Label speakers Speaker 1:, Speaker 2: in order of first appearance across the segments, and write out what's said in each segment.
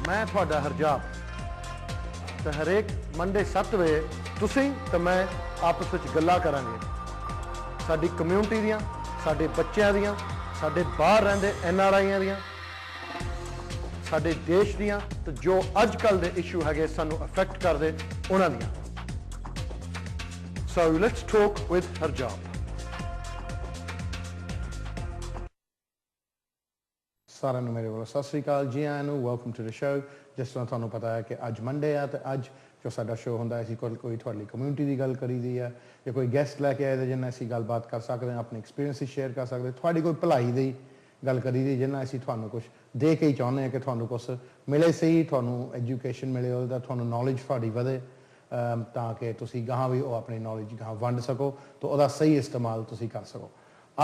Speaker 1: मैं थोड़ा हरजाप तो हरेक मंडे 7 बजे तुसीं ते मैं आपस में गल्लां करांगे साडी कम्यूनिटी दियां साडे बच्चों दियां साडे बाहर रहिंदे NRIयां दियां साडे देश दियां तो जो अजकल दे इशू हैगे सानू अफेक्ट करदे उन्हां दियां So let's talk with Harjap. सारे ਨੂੰ ਮੇਰੇ ਵੱਲੋਂ ਸਤਿ ਸ੍ਰੀ ਅਕਾਲ ਜੀ ਆਇਆਂ ਨੂੰ ਵੈਲਕਮ ਟੂ ਦ ਸ਼ੋ ਜਿਸ ਤਰ੍ਹਾਂ ਤੁਹਾਨੂੰ ਪਤਾ ਹੈ ਕਿ ਅੱਜ ਮੰਡੇ ਆ ਤੇ ਅੱਜ ਜੋ ਸਾਡਾ ਸ਼ੋ ਹੁੰਦਾ ਅਸੀਂ ਕੋਈ ਤੁਹਾਡੀ ਕਮਿਊਨਿਟੀ ਦੀ ਗੱਲ ਕਰੀਦੀ ਆ ਜਾਂ ਕੋਈ ਗੈਸਟ ਲੈ ਕੇ ਆਏ ਜਿਹਨਾਂ ਨਾਲ ਅਸੀਂ ਗੱਲਬਾਤ ਕਰ ਸਕਦੇ ਹਾਂ ਆਪਣੇ ਐਕਸਪੀਰੀਅੰਸ ਸ਼ੇਅਰ ਕਰ ਸਕਦੇ ਤੁਹਾਡੀ ਕੋਈ ਭਲਾਈ ਦੀ ਗੱਲ ਕਰੀਦੀ ਜਿਹਨਾਂ ਅਸੀਂ ਤੁਹਾਨੂੰ ਕੁਝ ਦੇ ਕੇ ਹੀ ਚਾਹੁੰਦੇ ਹਾਂ ਕਿ ਤੁਹਾਨੂੰ ਕੁਝ ਮਿਲੇ ਸਹੀ ਤੁਹਾਨੂੰ ਐਜੂਕੇਸ਼ਨ ਮਿਲੇ ਉਹਦਾ ਤੁਹਾਨੂੰ ਨੌਲੇਜ ਤੁਹਾਡੀ ਵਧੇ ਤਾਂ ਕਿ ਤੁਸੀਂ ਗਾਹਾਂ ਵੀ ਉਹ ਆਪਣੀ ਨੌਲੇਜ ਗਾਹਾਂ ਵੰਡ ਸਕੋ ਤਾਂ ਉਹਦਾ ਸਹੀ ਇਸਤੇਮਾਲ ਤੁਸੀਂ ਕਰ ਸਕੋ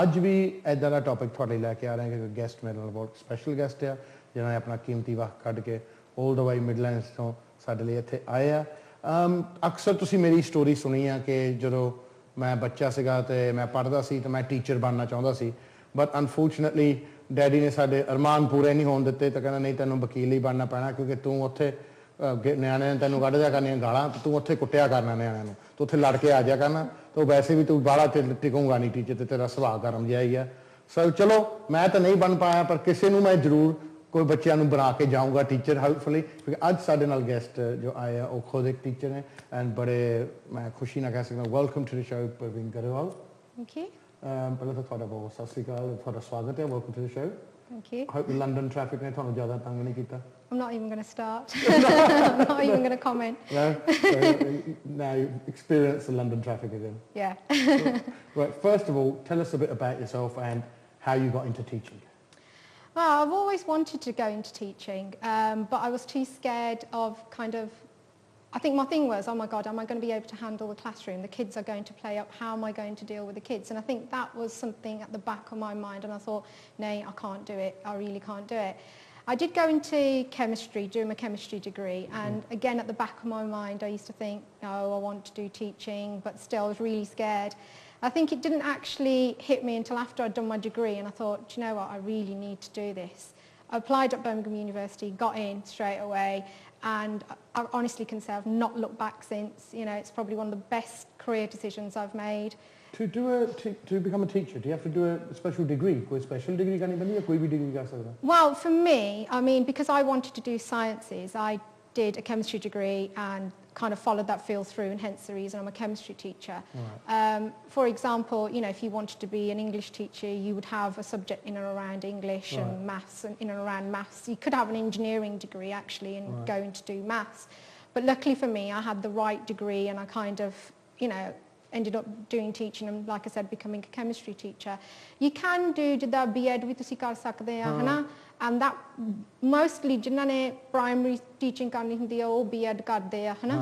Speaker 1: ਅੱਜ ਵੀ ਇੱਦਾਂ ਦਾ ਟੌਪਿਕ ਤੁਹਾਡੇ ਲੈ ਕੇ ਆ ਰਹੇ ਹਾਂ ਕਿ ਗੈਸਟ ਮੇਰੇ ਨਾਲ ਬਹੁਤ ਸਪੈਸ਼ਲ ਗੈਸਟ ਆ ਜਿਹਨਾਂ ਨੇ ਆਪਣਾ ਕੀਮਤੀ ਵਕਤ ਕੱਢ ਕੇ 올 ਦ ਵੇ ਮਿਡਲੈਂਡਸ ਤੋਂ ਸਾਡੇ ਲਈ ਇੱਥੇ ਆਏ ਆ ਅਕਸਰ ਤੁਸੀਂ ਮੇਰੀ ਸਟੋਰੀ ਸੁਣੀ ਆ ਕਿ ਜਦੋਂ ਮੈਂ ਬੱਚਾ ਸੀਗਾ ਤੇ ਮੈਂ ਪੜ੍ਹਦਾ ਸੀ ਤੇ ਮੈਂ ਟੀਚਰ ਬਣਨਾ ਚਾਹੁੰਦਾ ਸੀ ਬਟ ਅਨਫੋਰਚੂਨੇਟਲੀ ਡੈਡੀ ਨੇ ਸਾਡੇ ਅਰਮਾਨ ਪੂਰੇ ਨਹੀਂ ਹੋਣ ਦਿੱਤੇ ਤਾਂ ਕਹਿੰਦਾ ਨਹੀਂ ਤੈਨੂੰ ਵਕੀਲ ਹੀ ਬਣਨਾ ਪੈਣਾ ਕਿਉਂਕਿ ਤੂੰ ਉੱਥੇ ਨਿਆਣਿਆਂ ਨੇ ਤੈਨੂੰ ਕੱਢ ਦਿਆ ਕਰਨੀਆਂ ਗਾਲਾਂ ਤੇ ਤੂੰ ਉੱਥੇ ਕੁੱਟਿਆ ਕਰਨਾ ਨਿਆਣਿਆਂ ਨੂੰ ਤੂੰ ਉੱਥੇ ਲੜ ਕੇ ਆ ਜਾਇਆ ਕਰਨਾ तो वैसे भी तू बाड़ा टिकूंगा नहीं टीचर तो तेरा सुभाव गर्म जिहा ही है सो चलो मैं तो नहीं बन पाया पर किसी ਨੂੰ मैं जरूर कोई बच्चों ਨੂੰ बना के जाऊंगा टीचर होपफुली क्योंकि ਅੱਜ ਸਾਡੇ ਨਾਲ गेस्ट जो आए हैं वो खुद एक टीचर हैं एंड बड़े मैं खुशी ਨਾਲ ਕਹਿ ਸਕਦਾ welcome to the show Parveen Grewal thank you ਪਹਿਲਾਂ ਤਾਂ ਤੁਹਾਡਾ ਬਹੁਤ ਸਤਿ ਸ੍ਰੀ ਅਕਾਲ ਤੁਹਾਡਾ ਸਵਾਗਤ ਹੈ welcome to the show thank you hope London traffic ਨੇ ਤੁਹਾਨੂੰ ਜ਼ਿਆਦਾ ਤੰਗ ਨਹੀਂ ਕੀਤਾ
Speaker 2: I'm not even going to start. I'm not even going to comment.
Speaker 1: No? So, now you experience the London traffic again.
Speaker 2: Yeah.
Speaker 1: Right, first of all, tell us a bit about yourself and how you got into teaching.
Speaker 2: Well, I've always wanted to go into teaching, but I was too scared of I think my thing was, oh my God, am I going to be able to handle the classroom? The kids are going to play up. How am I going to deal with the kids? And I think that was something at the back of my mind. And I thought, no, I can't do it. I really can't do it. I did go into chemistry, do my chemistry degree. And again, at the back of my mind, I used to think, no, I want to do teaching, but still I was really scared. I think it didn't actually hit me until after I'd done my degree. And I thought, do you know what? I really need to do this. I applied at Birmingham University, got in straight away. And I honestly can say I've not looked back since. You know, it's probably one of the best career decisions I've made.
Speaker 1: To become a teacher, do you have to do a special degree? कोई special degree करनी पड़ती है या कोई भी degree कर सकता है?
Speaker 2: Well, for me, I mean, because I wanted to do sciences, I did a chemistry degree and kind of followed that field through, and hence the reason I'm a chemistry teacher. Right. For example, you know, if you wanted to be an English teacher, you would have a subject in and around English right. and maths and in and around maths. You could have an engineering degree actually and right. go into do maths. But luckily for me, I had the right degree and I kind of, you know, ended up doing teaching and like I said becoming a chemistry teacher. You can do the B.Ed ਵੀ ਤੁਸੀਂ ਕਰ ਸਕਦੇ ਆ ਹਨਾ and that mostly ਜਿਨ੍ਹਾਂ ਨੇ primary teaching ਕਰਨੀ ਹੁੰਦੀ ਆ ਉਹ B.Ed ਕਰਦੇ ਆ ਹਨਾ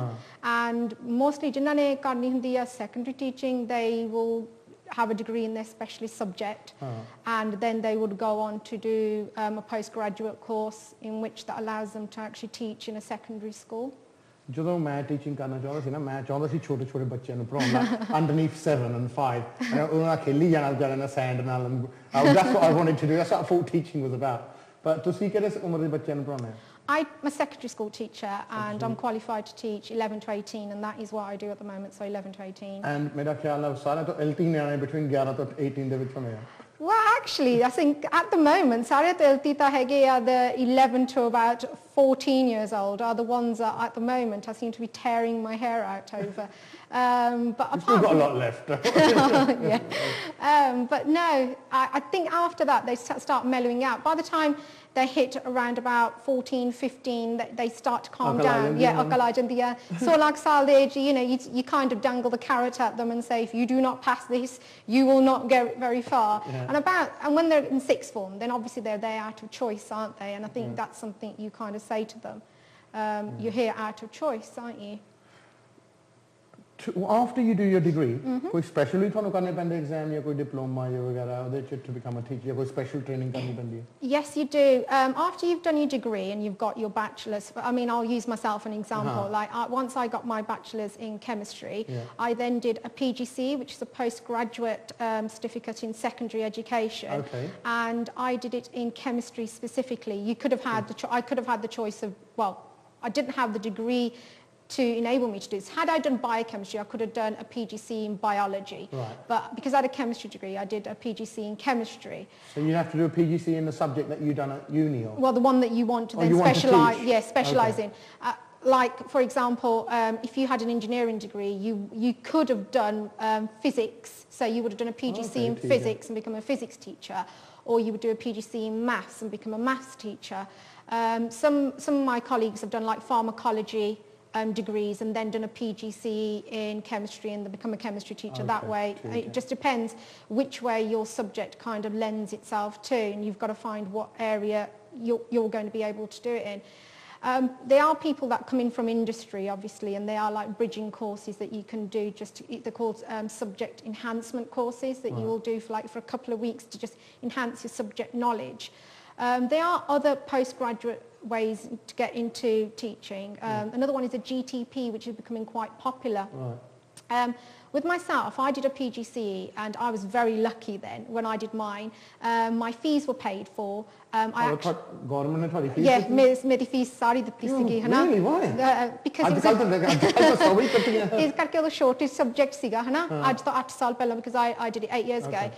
Speaker 2: and mostly ਜਿਨ੍ਹਾਂ ਨੇ ਕਰਨੀ ਹੁੰਦੀ ਆ secondary teaching they will have a degree in their specialist subject and then they would go on to do a postgraduate course in which that allows them to actually teach in a secondary school.
Speaker 1: ਜਦੋਂ ਮੈਂ teaching ਕਰਨਾ ਚਾਹੁੰਦਾ ਸੀ ਨਾ ਮੈਂ ਚਾਹੁੰਦਾ ਸੀ ਛੋਟੇ ਛੋਟੇ ਬੱਚਿਆਂ ਨੂੰ ਪੜਾਉਣਾ underneath 7 and 5 ਉਹਨਾਂ ਨਾਲ ਖੇਲੀ ਜਾਣਾ ਵਿਚਾਰਿਆਂ ਨਾਲ ਸੈਂਡ ਨਾਲ that's what I wanted to do that's what I thought teaching was about but ਤੁਸੀਂ ਕਿਹੜੇ ਉਮਰ ਦੇ ਬੱਚਿਆਂ ਨੂੰ ਪੜਾਉਂਦੇ ਆ
Speaker 2: I'm a secondary school teacher and I'm qualified to teach 11 to 18 and that is what I do at the moment so 11 to 18
Speaker 1: and ਮੇਰਾ ਖਿਆਲ ਹੈ ਸਾਰੇ ਤੋਂ 18 ਨਿਆਣੇ between 11 ਤੋਂ 18 ਦੇ ਵਿੱਚ ਹੋਣੇ ਆ
Speaker 2: Well, actually, I think at the moment, ਸਾਰੇ ਤਾਂ ਹੈਗੇ are the 11 to about 14 years old are the ones that at the moment I seem to be tearing my hair out over. But
Speaker 1: you've still got a lot left.
Speaker 2: yeah. But no, I think after that they start mellowing out. By the time they hit around about 14, 15, they start to calm down. Yeah, akal aa jandi hai. 16 saal de age, you know, you kind of dangle the carrot at them and say, if you do not pass this, you will not go very far. Yeah. And when they're in sixth form, then obviously they're there out of choice, aren't they? And I think that's something you kind of say to them. You're here out of choice, aren't you?
Speaker 1: after you do your degree, कोई specially थानू करने पैंदे exam या कोई diploma या वगैरह उधे to become a teacher या कोई special training करनी पैंदी है?
Speaker 2: Yes, you do. After you've done your degree and you've got your bachelor's, I mean, I'll use myself an example. Like once I got my bachelor's in chemistry, I then did a PGC, which is a postgraduate certificate in secondary education.
Speaker 1: Okay.
Speaker 2: And I did it in chemistry specifically. You could have had I could have had the choice of, well, I didn't have the degree to enable me to do this. Had I done biochemistry, I could have done a PGC in biology.
Speaker 1: Right.
Speaker 2: But because I had a chemistry degree, I did a PGC in chemistry.
Speaker 1: So you have to do a PGC in the subject that you've done at uni, or?
Speaker 2: Well, the one that you want to then specialise in. Like, for example, if you had an engineering degree, you could have done physics. So you would have done a PGC in physics and become a physics teacher, or you would do a PGC in maths and become a maths teacher. Some of my colleagues have done like pharmacology degrees and then done a PGC in chemistry and become a chemistry teacher that way. It just depends which way your subject kind of lends itself to, and you've got to find what area you're going to be able to do it in. There are people that come in from industry, obviously, and they are like bridging courses that you can do. They're called subject enhancement courses that you will do for a couple of weeks to just enhance your subject knowledge. There are other postgraduate ways to get into teaching. Another one is a GTP, which is becoming quite popular. With myself, I did a PGCE and I was very lucky then when I did mine. My fees were paid for.
Speaker 1: Government ने fees?
Speaker 2: Yeah, मेरी fees सारी ਦਿੱਤੀ ਸੀਗੀ है ना?
Speaker 1: Really? Why?
Speaker 2: Because it was ਇਸ ਕਰਕੇ ਉਹ shortage subject ਸੀਗਾ है ना? ਅੱਜ ਤੋਂ 8 ਸਾਲ ਪਹਿਲਾਂ, because I did it 8 years ago.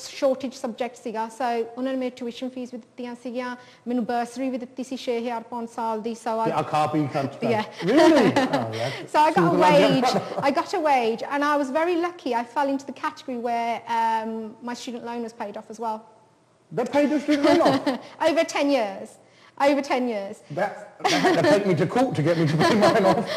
Speaker 2: Shortage subject ਸੀਗਾ, so ਉਹਨਾਂ ਨੇ ਮੇਰੇ tuition fees ਵੀ ਦਿੱਤੀਆਂ ਸੀਗੀਆਂ, ਮੈਨੂੰ bursary ਵੀ ਦਿੱਤੀ ਸੀ 6,000 ਸਾਲ ਦੀ, so I
Speaker 1: ਖਾ ਪੀ ਖਰਚ
Speaker 2: yeah.
Speaker 1: Really?
Speaker 2: So I got a wage. I got a wage, and I was very lucky. I fell into the category where my student loan was paid off as well.
Speaker 1: They paid your student loan off?
Speaker 2: Over 10 years. Over 10 years.
Speaker 1: That had to take me to court to get me to pay mine off.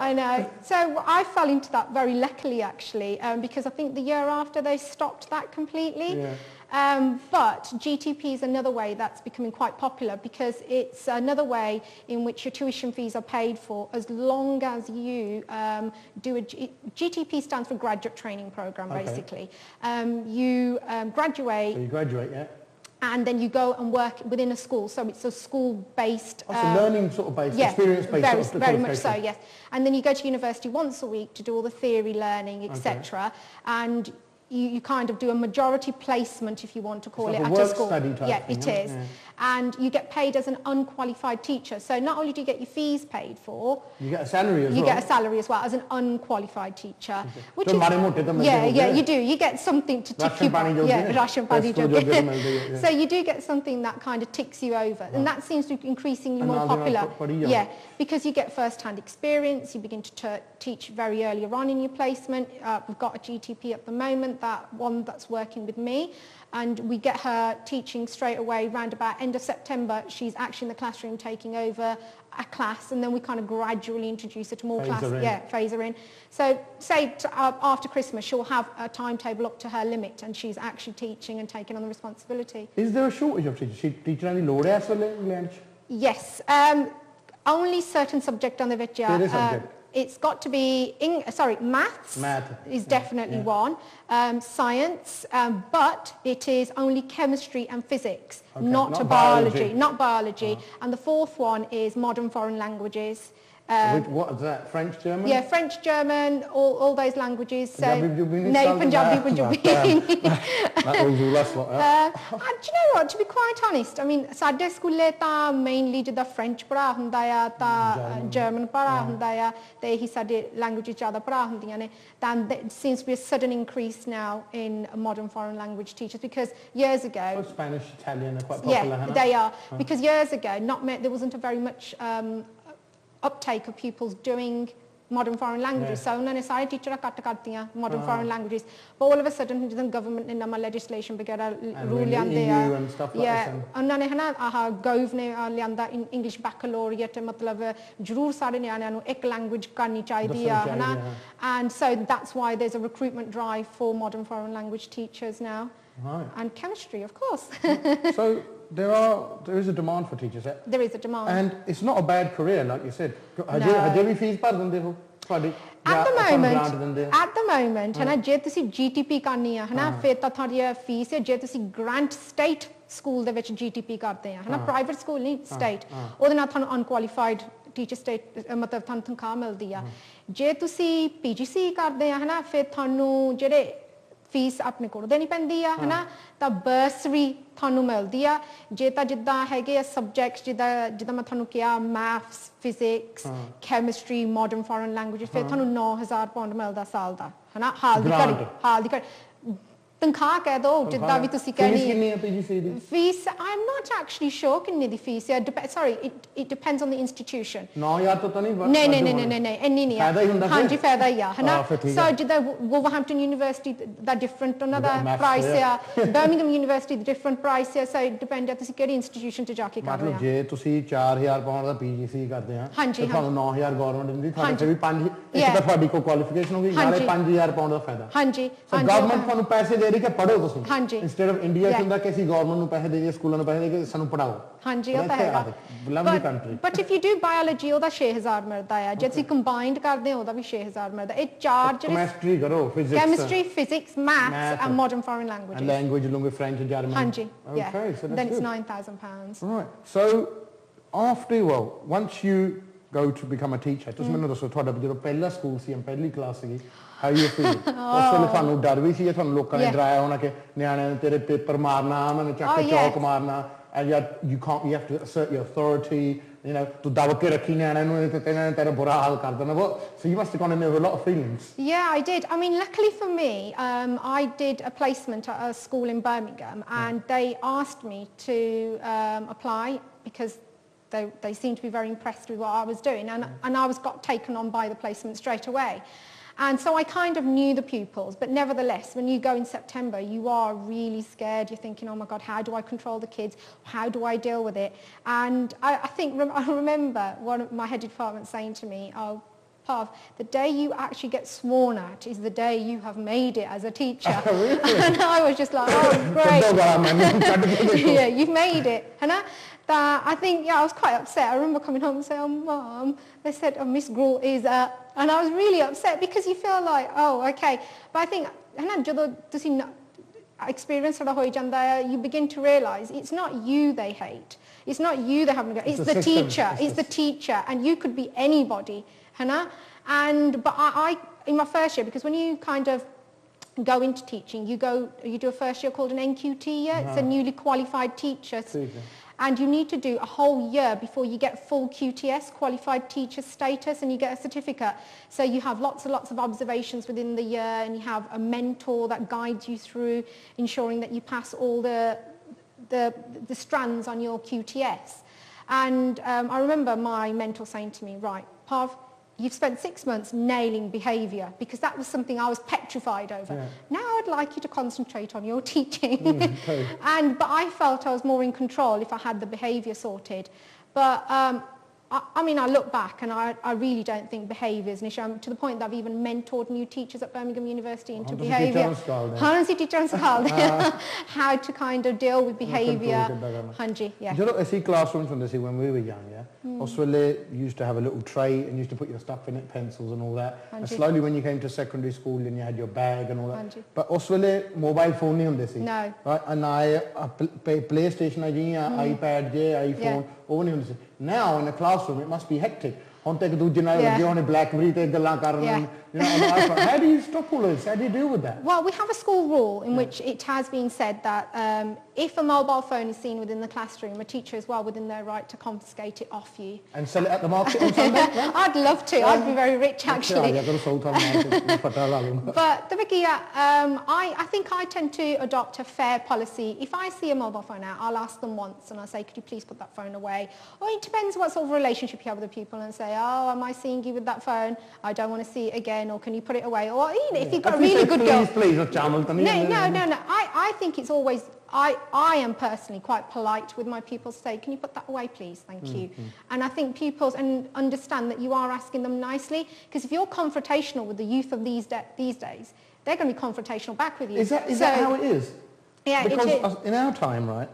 Speaker 2: I know. So I fell into that very luckily, actually, because I think the year after they stopped that completely.
Speaker 1: Yeah.
Speaker 2: But GTP is another way that's becoming quite popular, because it's another way in which your tuition fees are paid for as long as you do GTP stands for Graduate Training Program, basically. You graduate.
Speaker 1: So you graduate, yeah?
Speaker 2: And then you go and work within a school, so it's a school-based...
Speaker 1: so learning sort of based, experience-based.
Speaker 2: Very much so, yes. And then you go to university once a week to do all the theory learning, etc. And you kind of do a majority placement, if you want to call it, at a school. Yeah, it is. Yeah. And you get paid as an unqualified teacher. So not only do you get your fees paid for,
Speaker 1: you get a salary as well.
Speaker 2: You get a salary as well as an unqualified teacher. Which is, you do. You get something to tick you over. Yeah, ration pani job. So you do get something that kind of ticks you over, and that seems to be increasingly more popular. Yeah, because you get first-hand experience. You begin to teach very earlier on in your placement. We've got a GTP at the moment, that one that's working with me. And we get her teaching straight away round about end of September. She's actually in the classroom taking over a class, and then we kind of gradually introduce her to more classes. Yeah, phase her in. So say after Christmas she'll have a timetable up to her limit, and she's actually teaching and taking on the responsibility.
Speaker 1: Is there a shortage of teachers? Teacher any load as well?
Speaker 2: Yes. Only certain subject on the video. It's got to be, maths is definitely one, science, but it is only chemistry and physics, not biology. Not biology. And the fourth one is modern foreign languages.
Speaker 1: What is that? French, German?
Speaker 2: Yeah, French, German, all those languages. So, Punjabi. Do you know what? To be quite honest, I mean, ਸਾਡੇ ਸਕੂਲੇ ਤਾਂ mainly ਜਿੱਦਾਂ French ਪੜ੍ਹਾ ਹੁੰਦਾ ਆ, ਤਾਂ German ਪੜ੍ਹਾ ਹੁੰਦਾ ਆ, ਤੇ ਇਹੀ ਸਾਡੇ languages ਜ਼ਿਆਦਾ ਪੜ੍ਹਾ ਹੁੰਦੀਆਂ ਨੇ. Then there seems to be a sudden increase now in modern foreign language teachers, because years ago...
Speaker 1: So Spanish, Italian are quite popular.
Speaker 2: Yeah, they are. Because years ago, there wasn't a very much uptake of pupils doing modern foreign languages. So ਉਹਨਾਂ ਨੇ ਸਾਰੇ ਟੀਚਰਾਂ ਕੱਟ ਕਰਤੀਆਂ modern foreign languages. But all of a sudden ਜਦੋਂ government ਨੇ ਨਵਾਂ legislation ਵਗੈਰਾ rule ਲਿਆਂਦੇ ਆ, ਉਹਨਾਂ ਨੇ ਹਨਾ ਆਹ ਗੋਵ ਨੇ ਲਿਆਂਦਾ English baccalaureate, ਮਤਲਬ ਜ਼ਰੂਰ ਸਾਰੇ ਨਿਆਣਿਆਂ ਨੂੰ ਇੱਕ language ਕਰਨੀ ਚਾਹੀਦੀ ਆ ਹਨਾ. And so that's why there's a recruitment drive for modern foreign language teachers now.
Speaker 1: Right.
Speaker 2: And chemistry, of course.
Speaker 1: So there is a demand for teachers.
Speaker 2: There is a demand.
Speaker 1: And it's not a bad career, like you said.
Speaker 2: No.
Speaker 1: ਵੀ fees ਭਰ ਦਿੰਦੇ ਹੋ ਤੁਹਾਡੀ
Speaker 2: At the moment,
Speaker 1: ਦਿੰਦੇ
Speaker 2: ਹਨਾ ਜੇ ਤੁਸੀਂ GTP ਕਰਨੀ ਆ ਹਨਾ ਫਿਰ ਤਾਂ ਤੁਹਾਡੀ ਫੀਸ ਹੈ ਜੇ ਤੁਸੀਂ ਗ੍ਰਾਂਟ ਸਟੇਟ ਸਕੂਲ ਦੇ ਵਿੱਚ GTP ਕਰਦੇ ਆ ਹਨਾ ਪ੍ਰਾਈਵੇਟ ਸਕੂਲ ਨਹੀਂ ਸਟੇਟ ਉਹਦੇ ਨਾਲ ਤੁਹਾਨੂੰ ਅਨਕੁਆਲੀਫਾਈਡ ਟੀਚਰ ਸਟੇਟ ਮਤਲਬ ਤੁਹਾਨੂੰ ਤਨਖਾਹ ਮਿਲਦੀ ਆ ਜੇ ਤੁਸੀਂ PGC ਕਰਦੇ ਆ ਹਨਾ ਫਿਰ ਤੁਹਾਨੂੰ ਜਿਹੜੇ ਫੀਸ ਆਪਣੇ ਕੋਲ ਦੇਣੀ ਪੈਂਦੀ ਆ ਹਨਾ ਤਾਂ ਬਰਸਰੀ ਤੁਹਾਨੂੰ ਮਿਲਦੀ ਆ ਜੇ ਤਾਂ ਜਿੱਦਾਂ ਹੈਗੇ ਆ ਸਬਜੈਕਟਸ ਜਿੱਦਾਂ ਮੈਂ ਤੁਹਾਨੂੰ ਕਿਹਾ maths physics chemistry modern foreign language ਫਿਰ ਤੁਹਾਨੂੰ 9000 ਪਾਉਂਡ ਮਿਲਦਾ ਸਾਲ ਦਾ ਹਨਾ ਹਾਲ ਦੀ ਘੜੀ ਤਨਖਾਹ ਕਹਿ ਦੋ ਜਿੱਦਾਂ ਵੀ ਤੁਸੀਂ ਕਹਿਣੀ
Speaker 1: ਫੀਸ ਕਿੰਨੀ ਹੈ PGC ਦੀ
Speaker 2: fees I'm not actually sure ਕਿੰਨੀ ਦੀ ਫੀਸ ਹੈ sorry it depends on the institution
Speaker 1: 9000 ਤੋਂ ਤਾਂ ਨਹੀਂ
Speaker 2: ਨਹੀਂ ਇੰਨੀ ਨਹੀਂ
Speaker 1: ਫਾਇਦਾ ਹੀ ਹੁੰਦਾ
Speaker 2: ਹਾਂਜੀ ਫਾਇਦਾ ਹੀ ਆ ਹਨਾ ਸੋ ਜਿੱਦਾਂ Wolverhampton University ਦਾ ਡਿਫਰੈਂਟ ਉਹਨਾਂ ਦਾ ਪ੍ਰਾਈਸ ਆ Birmingham University ਦਾ ਡਿਫਰੈਂਟ ਪ੍ਰਾਈਸ ਆ ਸੋ ਇਟ ਡਿਪੈਂਡ ਆ ਤੁਸੀਂ ਕਿਹੜੀ ਇੰਸਟੀਟਿਊਸ਼ਨ 'ਚ ਜਾ ਕੇ ਕਰ ਰਹੇ ਆ
Speaker 1: ਮਤਲਬ ਜੇ ਤੁਸੀਂ 4000 ਪਾਉਂਡ ਦਾ PGC ਕਰਦੇ ਆ
Speaker 2: ਤਾਂ
Speaker 1: ਤੁਹਾਨੂੰ 9000 ਗਵਰਨਮੈਂਟ ਦਿੰਦੀ ਤੁਹਾਡੇ ਵੀ 5 ਇੱਕ ਤਾਂ ਤੁਹਾਡੀ ਕੋਈ ਕੁਆਲੀਫਿਕੇਸ਼ਨ ਹੋਗੀ ਨਾਲੇ 5000 ਪਾਉਂਡ ਦਾ ਫਾਇਦਾ
Speaker 2: ਹਾਂਜੀ
Speaker 1: ਸੋ ਗਵਰਨਮੈਂਟ ਤੁਹਾਨੂੰ ਪੈਸੇ ਦੇ ਰਹੀ ਕਿ ਪੜ੍ਹੋ ਤੁਸੀਂ
Speaker 2: ਹਾਂਜੀ
Speaker 1: ਇੰਸਟੈਡ ਆਫ ਇੰਡੀਆ ਚ ਹੁੰਦਾ ਕਿ ਅਸੀਂ ਗਵਰਨਮੈਂਟ ਨੂੰ ਪੈਸੇ ਦੇਈਏ ਸਕੂਲਾਂ ਨੂੰ ਪੈਸੇ ਦੇ ਕੇ ਸਾਨੂੰ ਪੜਾਓ
Speaker 2: ਹਾਂਜੀ ਉਹ ਤਾਂ ਹੈਗਾ but if you do biology ਉਹਦਾ 6000 ਮਿਲਦਾ ਆ ਜੇ ਤੁਸੀਂ ਕੰਬਾਈਨਡ ਕਰਦੇ ਹੋ ਉਹਦਾ ਵੀ 6000 ਮਿਲਦਾ ਇਹ ਚਾਰ ਜਿਹੜੇ
Speaker 1: ਕੈਮਿਸਟਰੀ ਕਰੋ physics
Speaker 2: chemistry physics maths and modern foreign languages
Speaker 1: and language along with French and German
Speaker 2: ਹਾਂਜੀ
Speaker 1: okay so
Speaker 2: then it's £9,000
Speaker 1: right so after once you go to become a teacher ਤੁਸੀਂ ਮੈਨੂੰ ਦੱਸੋ ਤੁਹਾਡਾ ਜਦੋਂ ਪਹਿਲਾ ਸਕੂਲ ਸੀ ਪਹਿਲੀ class ਸੀਗੀ how you feel ਉਸ ਵੇਲੇ ਤੁਹਾਨੂੰ ਡਰ ਵੀ ਸੀ ਤੁਹਾਨੂੰ ਲੋਕਾਂ ਨੇ ਡਰਾਇਆ ਹੋਣਾ ਕਿ ਨਿਆਣਿਆਂ ਨੇ ਤੇਰੇ ਪੇਪਰ ਮਾਰਨਾ ਉਹਨਾਂ ਨੇ ਚੱਕ ਕੇ ਚੌਕ ਮਾਰਨਾ and yet you have to assert your authority you know ਤੂੰ ਦਬ ਕੇ ਰੱਖੀ ਨਿਆਣਿਆਂ ਨੂੰ ਤੇ ਤੇਰਾ ਬੁਰਾ ਹਾਲ ਕਰ ਦੇਣਾ so you must have gone in there with a lot of feelings
Speaker 2: yeah I did I mean luckily for me I did a placement at a school in Birmingham and they asked me to apply because they seemed to be very impressed with what I was doing and I got taken on by the placement straight away. And so I kind of knew the pupils, but nevertheless, when you go in September, you are really scared. You're thinking, oh my God, how do I control the kids? How do I deal with it? And I remember one of my head department saying to me, oh, Parv, the day you actually get sworn at is the day you have made it as a teacher. Really? And I was just like, oh, great. Yeah, you've made it. I think, I was quite upset. I remember coming home and saying, oh, Mom, they said, oh, Miss Grewal is and I was really upset because you feel like, oh, okay. But I think, ਜਦੋਂ ਤੁਸੀਂ experience sort of you begin to realise it's not you they hate. It's not you they haven't got. It's the teacher. It's the teacher. And you could be anybody. But I in my first year, because when you kind of go into teaching, you do a first year called an NQT year. It's a newly qualified teacher. And you need to do a whole year before you get full QTS, qualified teacher status, and you get a certificate. So you have lots and lots of observations within the year, and you have a mentor that guides you through ensuring that you pass all the strands on your QTS. And I remember my mentor saying to me, right, Parv, you've spent 6 months nailing behaviour because that was something I was petrified over. Yeah. Now I'd like you to concentrate on your teaching. Okay. But I felt I was more in control if I had the behaviour sorted. But I mean, I look back and I really don't think behaviour is an issue. To the point that I've even mentored new teachers at Birmingham University into behaviour. How to kind of deal with behaviour. Hanji, yeah.
Speaker 1: ਜਦੋਂ ਅਸੀਂ classrooms ਹੁੰਦੇ ਸੀ when we were young, ਉਸ ਵੇਲੇ you used to have a little tray and you used to put your stuff in it, pencils and all that. And slowly when you came to secondary school and you had your bag and all that. But ਉਸ ਵੇਲੇ mobile phone ਨਹੀਂ ਹੁੰਦੇ ਸੀ.
Speaker 2: No.
Speaker 1: Right? And PlayStation ਆ ਗਈਆਂ, iPad ਜੇ, iPhone, ਉਹ ਨਹੀਂ ਹੁੰਦੇ ਸੀ. Now in a classroom it must be hectic. ਹੁਣ ਤੇ ਇੱਕ ਦੂਜੇ ਨਾਲ ਲੱਗੇ ਹੋਣੇ BlackBerry ਤੇ ਗੱਲਾਂ ਕਰ ਰਹੇ ਨੇ. How do you stop all this? How do you deal with that?
Speaker 2: Well, we have a school rule in which it has been said that if a mobile phone is seen within the classroom, a teacher is well within their right to confiscate it off you.
Speaker 1: And sell it at the market on Sunday?
Speaker 2: I'd love to. I'd be very rich actually. But I think I tend to adopt a fair policy. If I see a mobile phone out, I'll ask them once and I'll say, could you please put that phone away? Or it depends what sort of relationship you have with the people and say, oh, am I seeing you with that phone? I don't want to see it again, or can you put it away? Or if you've got a really good girl.
Speaker 1: Please,
Speaker 2: No. I think it's always, I am personally quite polite with my pupils to say, can you put that away, please? Thank you. And I think pupils understand that you are asking them nicely, because if you're confrontational with the youth of these days, they're going to be confrontational back with you.
Speaker 1: Is that how it is?
Speaker 2: Yeah,
Speaker 1: because in our time, right,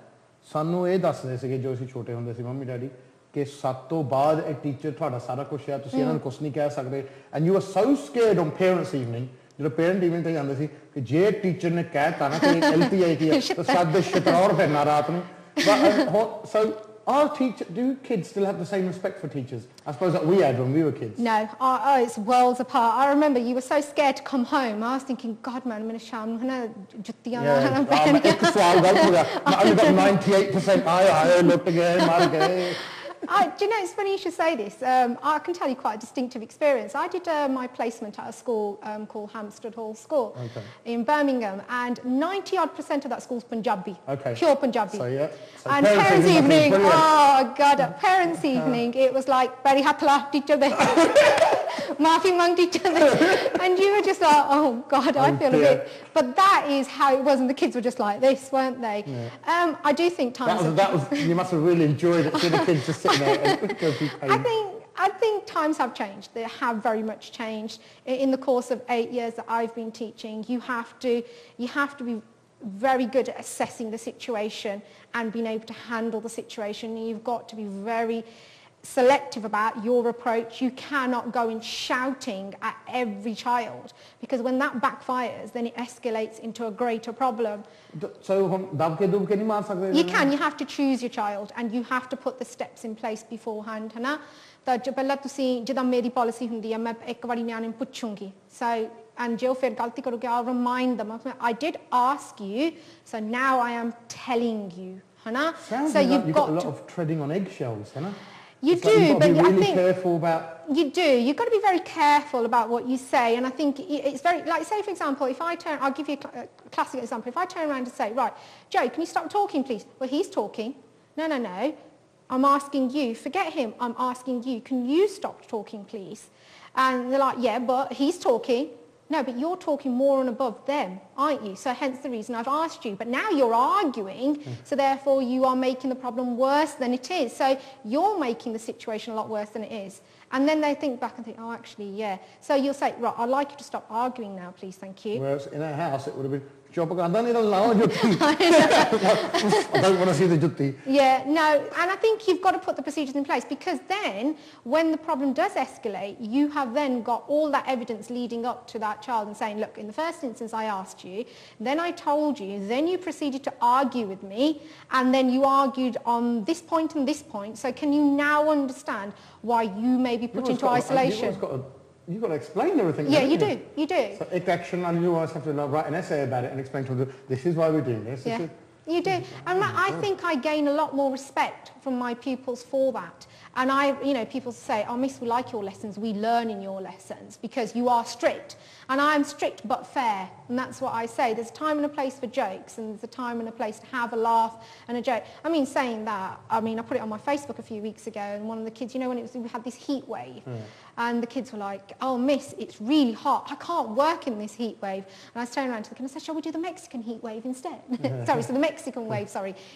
Speaker 1: ਸਾਨੂੰ ਇਹ ਦੱਸਦੇ ਸੀਗੇ ਜੋ ਅਸੀਂ ਛੋਟੇ ਹੁੰਦੇ ਸੀ mummy daddy ਕਿ 7 ਤੋਂ ਬਾਅਦ ਇਹ ਟੀਚਰ ਤੁਹਾਡਾ ਸਾਰਾ ਕੁਝ ਹੈ ਤੁਸੀਂ ਇਹਨਾਂ ਨੂੰ ਕੁਝ ਨਹੀਂ ਕਹਿ ਸਕਦੇ and you are so scared on parents evening ਜਦੋਂ ਪੇਰੈਂਟ ਈਵਨਿੰਗ ਤੇ ਜਾਂਦੇ ਸੀ ਕਿ ਜੇ ਟੀਚਰ ਨੇ ਕਹਿਤਾ ਨਾ ਕਿ ਐਲਪੀਆਈ ਕੀ ਹੈ ਤਾਂ ਸਾਡੇ ਸ਼ਤਰੌਰ ਫਿਰਨਾ ਰਾਤ ਨੂੰ so do kids still have the same respect for teachers? I suppose that we had when we were kids.
Speaker 2: No, it's worlds apart. I remember you were so scared to come home. I was thinking, God, man, I'm going to sham.
Speaker 1: एक सवाल गलत हो गया. I only got 98%. I looked again, mar gaye.
Speaker 2: Do you know, it's funny you should say this. I can tell you quite a distinctive experience. I did my placement at a school called Hampstead Hall School in Birmingham, and 90-odd% of that school's Punjabi, pure Punjabi.
Speaker 1: So
Speaker 2: and parents' evening, oh God, at parents' evening, it was like, very hatla teacher there, maafi mang teacher there, and you were just like, oh God, I feel a bit. But that is how it was, and the kids were just like this, weren't they? Yeah. I do think times
Speaker 1: you must have really enjoyed it, seeing the kids just sitting there and go through pain.
Speaker 2: I think times have changed. They have very much changed. In the course of 8 years that I've been teaching, you have to be very good at assessing the situation and being able to handle the situation. You've got to be very selective about your approach. You cannot go in shouting at every child, because when that backfires, then it escalates into a greater problem.
Speaker 1: So
Speaker 2: you can, you have to choose your child, and you have to put the steps in place beforehand, है ना? तो जो पहला तुसी जिदा मेरी policy हुंदी है मैं एक बारी न्याणे ਨੂੰ ਪੁੱਛੂੰਗੀ. So and जो फिर गलती करोगे, I'll remind them. I did ask you, so now I am telling you, है ना?
Speaker 1: Sounds
Speaker 2: so
Speaker 1: like
Speaker 2: you've
Speaker 1: got a lot of treading on eggshells, है ना?
Speaker 2: You do, but
Speaker 1: I think
Speaker 2: careful about. You do. You've got to be very careful about what you say, and I think it's very like, say for example, if I turn, I'll give you a classic example. If I turn around and say, right, Joe, can you stop talking, please? Well, he's talking. No. I'm asking you. Forget him. I'm asking you. Can you stop talking, please? And they're like, yeah, but he's talking. No, but you're talking more and above them, aren't you? So hence the reason I've asked you. But now you're arguing, so therefore you are making the problem worse than it is. So you're making the situation a lot worse than it is. And then they think back and think, oh, actually, yeah. So you'll say, right, I'd like you to stop arguing now, please, thank you.
Speaker 1: Whereas in our house, it would have been, I don't want to see the jutti.
Speaker 2: Yeah, no, and I think you've got to put the procedures in place, because then when the problem does escalate, you have then got all that evidence leading up to that child and saying, look, in the first instance I asked you, then I told you, then you proceeded to argue with me, and then you argued on this point and this point, so can you now understand why you may be put into isolation?
Speaker 1: You've got to explain everything.
Speaker 2: Yeah, you do. You do.
Speaker 1: So take action, and you always have to write an essay about it and explain to them, this is why we're doing this.
Speaker 2: Yeah, you do. And I think I gain a lot more respect from my pupils for that. And people say, oh, Miss, we like your lessons. We learn in your lessons because you are strict. And I'm strict but fair. And that's what I say. There's a time and a place for jokes, and there's a time and a place to have a laugh and a joke. I mean, saying that, I put it on my Facebook a few weeks ago, and one of the kids, when we had this heat wave, and the kids were like, oh, Miss, it's really hot. I can't work in this heat wave. And I was turning around to the kid and I said, shall we do the Mexican heat wave instead? The Mexican wave,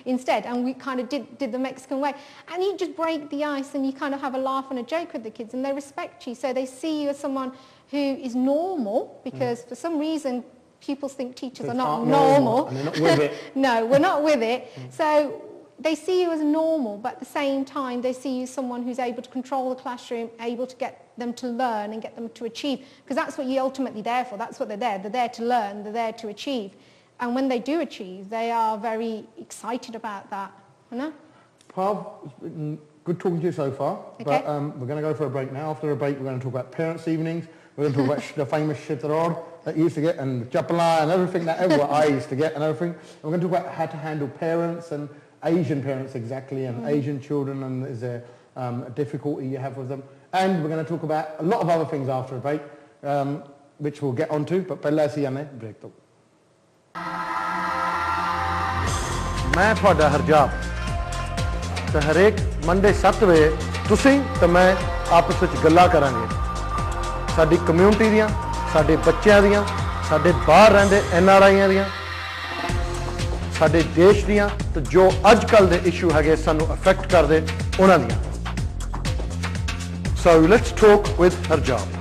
Speaker 2: instead. And we kind of did the Mexican wave. And you just break the ice, and you kind of have a laugh and a joke with the kids, and they respect you. So they see you as someone who is normal, because for some reason pupils think teachers are not normal.
Speaker 1: And they're not with it.
Speaker 2: No, we're not with it. So they see you as normal, but at the same time they see you as someone who's able to control the classroom, able to get them to learn and get them to achieve, because that's what you're ultimately there for. That's what they're there. They're there to learn. They're there to achieve. And when they do achieve, they are very excited about that.
Speaker 1: Parv, good talking to you so far.
Speaker 2: Okay.
Speaker 1: But we're going to go for a break now. After a break, we're going to talk about parents' evenings. We're going to talk about the famous shitarod that you used to get, and chapala and everything that I used to get and everything. And we're going to talk about how to handle parents and Asian parents exactly, and Asian children, and is there a difficulty you have with them. And we're going to talk about a lot of other things after a break, which we'll get onto. But ਪਹਿਲਾਂ ਅਸੀਂ ਆਨੇ break ਤੋਂ। मैं ਤੁਹਾਡਾ ਹਰਜਾਪ ਤੇ ਹਰੇਕ Monday 7 ਵਜੇ ਤੁਸੀਂ ਤੇ ਮੈਂ ਆਪਸ ਵਿੱਚ ਗੱਲਾਂ ਕਰਾਂਗੇ ਸਾਡੀ ਕਮਿਊਨਿਟੀ ਦੀਆਂ, ਸਾਡੇ ਬੱਚਿਆਂ ਦੀਆਂ, ਸਾਡੇ ਬਾਹਰ ਰਹਿੰਦੇ NRIਆਂ ਦੀਆਂ, ਸਾਡੇ ਦੇਸ਼ ਦੀਆਂ, ਤੇ ਜੋ ਅੱਜ ਕੱਲ ਦੇ ਇਸ਼ੂ ਹੈਗੇ ਸਾਨੂੰ ਅਫੈਕਟ ਕਰਦੇ ਉਹਨਾਂ ਦੀਆਂ। So let's talk with Harjap.